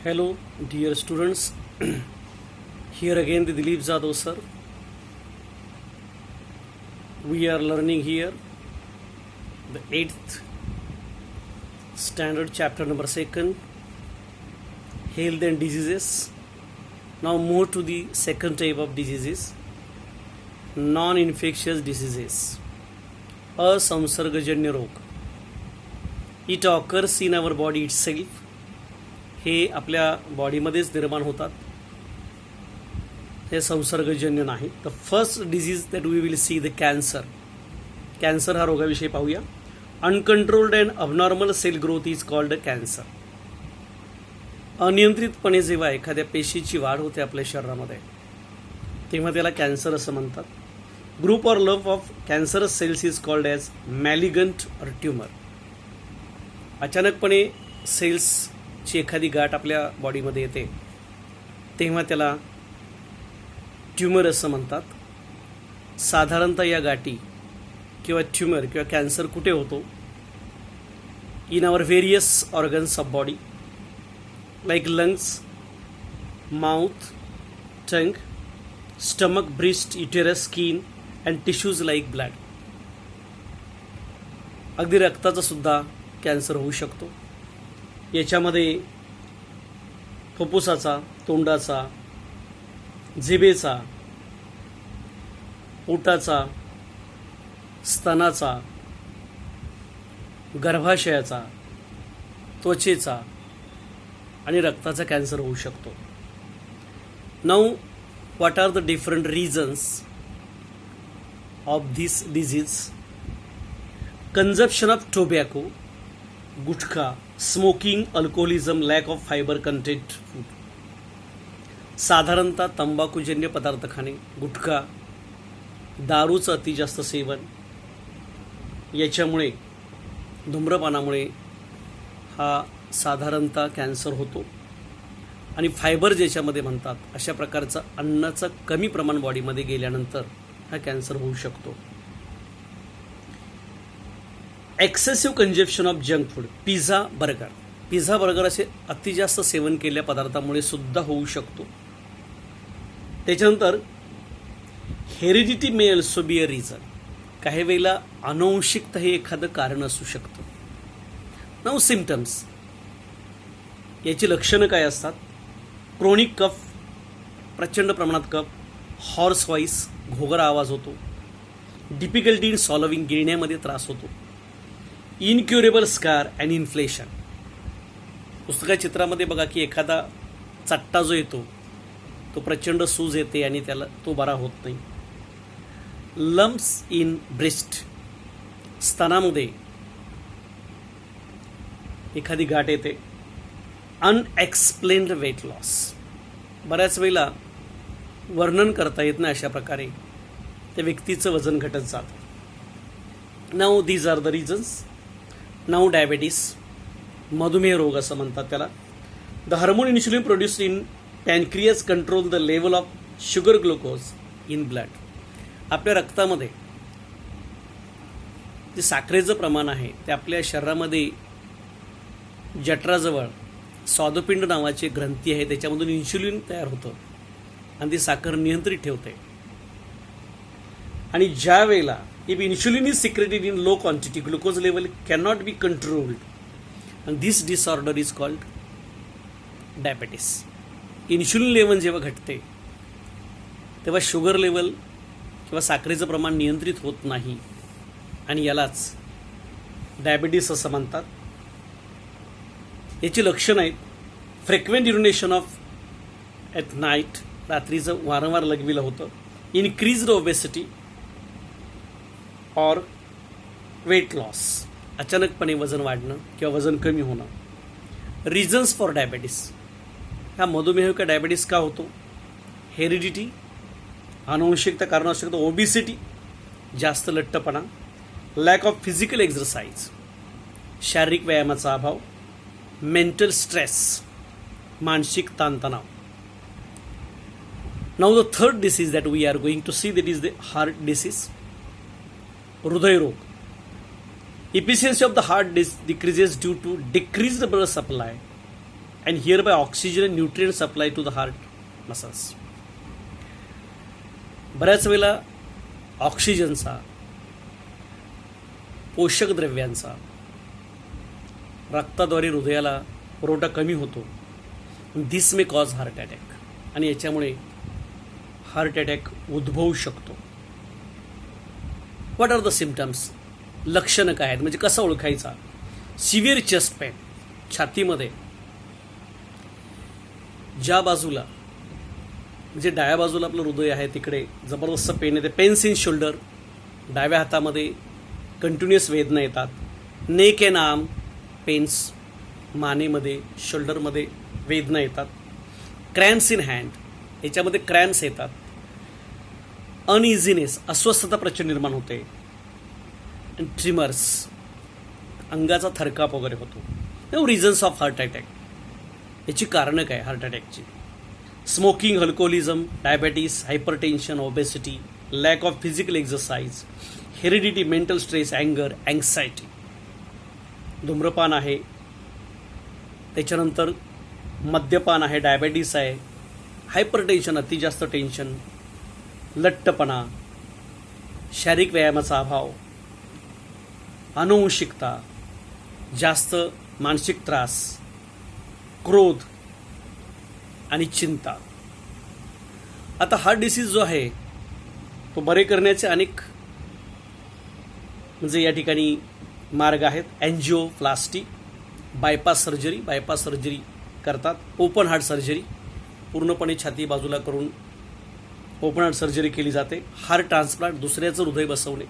Hello, dear students. Here again, the Dilip Jadhav sir. We are learning here the 8th standard chapter number 2, health and diseases. Now move to the second type of diseases, non-infectious diseases. असंसर्गजन्य रोग. It occurs in our body itself. हे आपल्या बॉडीमध्येच निर्माण होतात. हे संसर्गजन्य नाही. The first disease that we will see the cancer. Cancer हा रोगाविषयी पाहूया. Uncontrolled and abnormal cell growth is called cancer. अनियंत्रितपणे जेव्हा एखाद्या पेशीची वाढ होते आपल्या शरीरामध्ये तेव्हा त्याला कॅन्सर असं म्हणतात. Group or love of cancerous cells is called as malignant or tumour. अचानकपणे सेल्सची एखादी गाठ आपल्या बॉडीमध्ये येते तेव्हा त्याला ट्युमर असं म्हणतात. साधारणतः या गाठी किंवा ट्युमर किंवा कॅन्सर कुठे होतो? In our various organs of body like lungs, mouth, tongue, stomach, breast, uterus, skin and tissues like blood. अगदी रक्ताचा सुद्धा कॅन्सर होऊ शकतो. याच्यामध्ये फुफ्फुसाचा, तोंडाचा, जिभेचा, पोटाचा, स्तनाचा, गर्भाशयाचा, त्वचेचा आणि रक्ताचा कॅन्सर होऊ शकतो. Now what are the different reasons of this disease? Consumption of tobacco, gutkha, smoking, alcoholism, lack of fibre content food. साधारणतः तंबाखूजन्य पदार्थ खाणे, गुटखा, दारूचं अति जास्त सेवन याच्यामुळे, धूम्रपानामुळे हा साधारणतः कॅन्सर होतो. आणि फायबर ज्याच्यामध्ये म्हणतात अशा प्रकारचं अन्नाचं कमी प्रमाण बॉडीमध्ये गेल्यानंतर हा कॅन्सर होऊ शकतो. Excessive consumption of junk food, pizza, burger असे अति जास्त सेवन केलेल्या पदार्थामुळे सुद्धा होऊ शकतो. त्याच्यानंतर heredity may also be a reason. काही वेळेला अनुवंशिकता हे एखादं कारण असू शकतं. नाऊ सिम्पटम्स, याची लक्षणं काय असतात? क्रोनिक कफ, प्रचंड प्रमाणात कफ, हॉर्स व्हॉइस, घोगरा आवाज होतो, डिफिकल्टी इन सॉल्विंग, गिळण्यामध्ये त्रास होतो, इनक्युरेबल स्कार अँड इन्फ्लेशन. पुस्तका चित्रामध्ये बघा की एखादा चट्टा जो येतो तो प्रचंड सूज येते आणि त्याला तो बरा होत नाही. लम्प्स इन ब्रेस्ट, स्तनामध्ये एखादी गाठ येते. अनएक्सप्लेन्ड वेट लॉस, बऱ्याच वेळेला वर्णन करता येत नाही अशा प्रकारे त्या व्यक्तीचं वजन घटत जातं. Now these are the reasons. Now diabetes, मधुमेह रोग असं म्हणतात त्याला. The hormone insulin produced in pancreas control the level of sugar glucose in blood. आपल्या रक्तामध्ये जे साखरेचं प्रमाण आहे ते आपल्या शरीरामध्ये जठराजवळ स्वादुपिंड नावाची ग्रंथी आहे, त्याच्यामधून इन्शुलिन तयार होतं आणि ती साखर नियंत्रित ठेवते. आणि ज्या वेळेला if insulin is secreted in low quantity, glucose level cannot be controlled, and this disorder is called diabetes. Insulin level जेव्हा घटते तेव्हा शुगर लेवल किंवा साखरेचं प्रमाण नियंत्रित होत नाही आणि यालाच डायबिटीस असं म्हणतात. याची लक्षणं आहेत फ्रिक्वेंट युरिनेशन ऑफ ॲट नाईट, रात्रीचं वारंवार लघवीला होतं. इनक्रीज्ड ओबेसिटी और वेट लॉस, अचानकपणे वजन वाढणं किंवा वजन कमी होणं. रिझन्स फॉर डायबेटीस, ह्या मधुमेह का डायबेटीस का होतो? हेरिडिटी, अनुवंशिकता कारण असू शकतं. ओबिसिटी, जास्त लठ्ठपणा. लॅक ऑफ फिजिकल एक्झरसाइज, शारीरिक व्यायामाचा अभाव. मेंटल स्ट्रेस, मानसिक ताणतणाव. Now the third disease that we are going to see that is the heart disease, हृदयरोग. Efficiency of the heart decreases due to decreased blood supply and hereby oxygen and nutrient supply to the heart muscles. बऱ्याच वेळेला ऑक्सिजनचा, पोषक द्रव्यांचा रक्ताद्वारे हृदयाला पुरवठा कमी होतो. This may cause heart attack, आणि याच्यामुळे हार्ट अटॅक उद्भवू शकतो. What are the symptoms? लक्षणं काय आहेत, म्हणजे कसं ओळखायचा? सिव्हिअर चेस्ट पेन, छातीमध्ये ज्या बाजूला म्हणजे डाव्या बाजूला आपलं हृदय आहे तिकडे जबरदस्त पेन येते. पेन्स इन शोल्डर, डाव्या हातामध्ये कंटिन्युअस वेदना येतात. नेक अँड आर्म पेन्स, मानेमध्ये शोल्डरमध्ये वेदना येतात. क्रॅम्प्स इन हँड, याच्यामध्ये क्रॅम्प्स येतात. अनइझीनेस, अस्वस्थता प्रचंड निर्माण होते. अँड ट्रिमर्स, अंगाचा थरकाप वगैरे होतो. रिझन्स ऑफ हार्ट अटॅक, याची कारणं काय हार्ट अटॅकची? Smoking, alcoholism, diabetes, hypertension, obesity, lack of physical exercise, heredity, mental stress, अँगर, अँक्सायटी. धूम्रपान आहे, त्याच्यानंतर मद्यपान आहे, डायबेटीस आहे, हायपरटेन्शन, अति जास्त टेन्शन, लठ्ठपणा, शारीरिक व्यायामाचा अभाव, आनुवंशिकता, जास्त मानसिक त्रास, क्रोध आणि चिंता. आता हार्ट डिसीज जो आहे तो बरे करण्याचे अनेक म्हणजे या ठिकाणी मार्ग आहेत. अँजिओप्लास्टी, बायपास सर्जरी करतात. ओपन हार्ट सर्जरी, पूर्णपणे छाती बाजूला करून ओपन हार्ट सर्जरी केली जाते. हार्ट ट्रान्सप्लांट, दुसऱ्याचं हृदय बसवणे.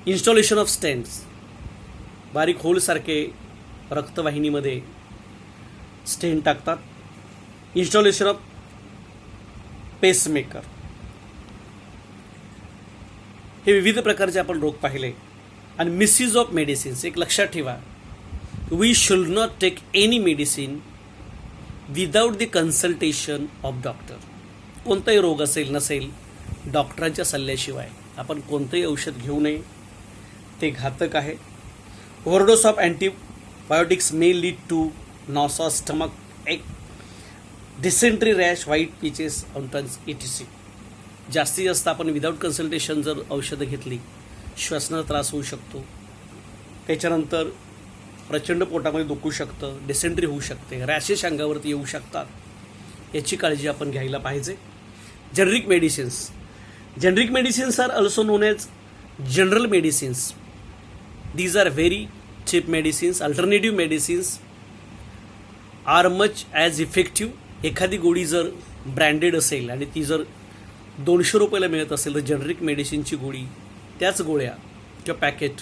इन्स्टॉलेशन ऑफ स्टेंट्स, बारीक होलसारखे रक्तवाहिनीमध्ये स्टेंट टाकतात. Installation of pacemaker. हे विविध प्रकारचे आपण रोग पाहिले. आणि मिसयूज ऑफ मेडिसिन्स, एक लक्षात ठेवा, we should not take any medicine without the consultation of doctor. कोणताही रोग असेल नसेल, डॉक्टरांच्या सल्ल्याशिवाय आपण कोणतंही औषध घेऊ नये, ते घातक आहे. Overdose of antibiotics may lead to nausea, stomach ache, dysentery, rash, white patches on tongues, etc. जास्तीत जास्त आपण विदाऊट कन्सल्टेशन जर औषधं घेतली, श्वसनाचा त्रास होऊ शकतो. त्याच्यानंतर प्रचंड पोटामध्ये दुखू शकतं, डिसेंट्री होऊ शकते, रॅशेस अंगावरती येऊ शकतात. याची काळजी आपण घ्यायला पाहिजे. Generic medicines are also known as general medicines. These are very cheap medicines. Alternative medicines are much as effective. एखादी गोळी जर ब्रँडेड असेल आणि ती जर 200 रुपयाला मिळत असेल तर जेनरिक मेडिसिनची गोळी, त्याच गोळ्या किंवा पॅकेट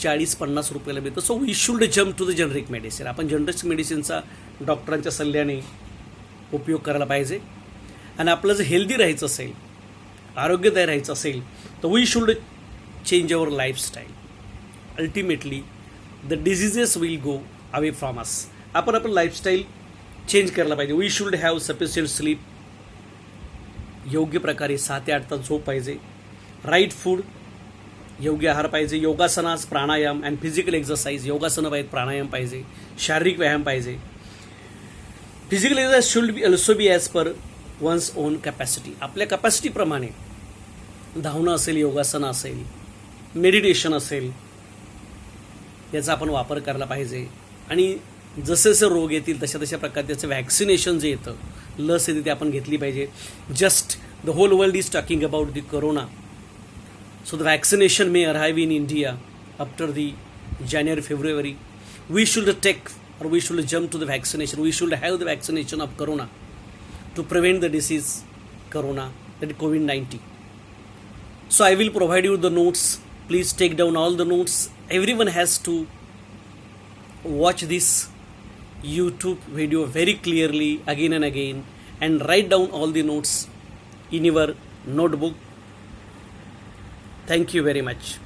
40-50 रुपयाला मिळतं. So we should jump to the generic medicine. आपण जेनरिक मेडिसिनचा डॉक्टरांच्या सल्ल्याने उपयोग करायला पाहिजे. आणि आपलं जर हेल्दी राहायचं असेल, आरोग्यदायी राहायचं असेल, तर we should change our lifestyle. Ultimately the diseases will go away from us. आपण आपलं लाईफस्टाईल चेंज करायला पाहिजे. We should have sufficient sleep, योग्य प्रकारे 6 ते 8 तास झोप पाहिजे. राईट फूड, योग्य आहार पाहिजे. योगासनास, प्राणायाम अँड फिजिकल एक्सरसाइज, योगासनं पाहिजे, प्राणायाम पाहिजे, शारीरिक व्यायाम पाहिजे. Physical exercise should be also be as per one's own capacity. आपल्या कॅपॅसिटीप्रमाणे धावणं असेल, योगासनं असेल, मेडिटेशन असेल, याचा आपण वापर करायला पाहिजे. आणि जसे जसे रोग येतील तशा प्रकारे त्याचं व्हॅक्सिनेशन जे येतं, लस येते, ते आपण घेतली पाहिजे. Just the whole world is talking about the corona. So the vaccination may arrive in India after the January-February. We should take or we should jump to the vaccination. We should have the vaccination of corona to prevent the disease corona, that is COVID-19. So I will provide you the notes. Please take down all the notes. Everyone has to watch this YouTube video very clearly again and again and write down all the notes in your notebook. Thank you very much.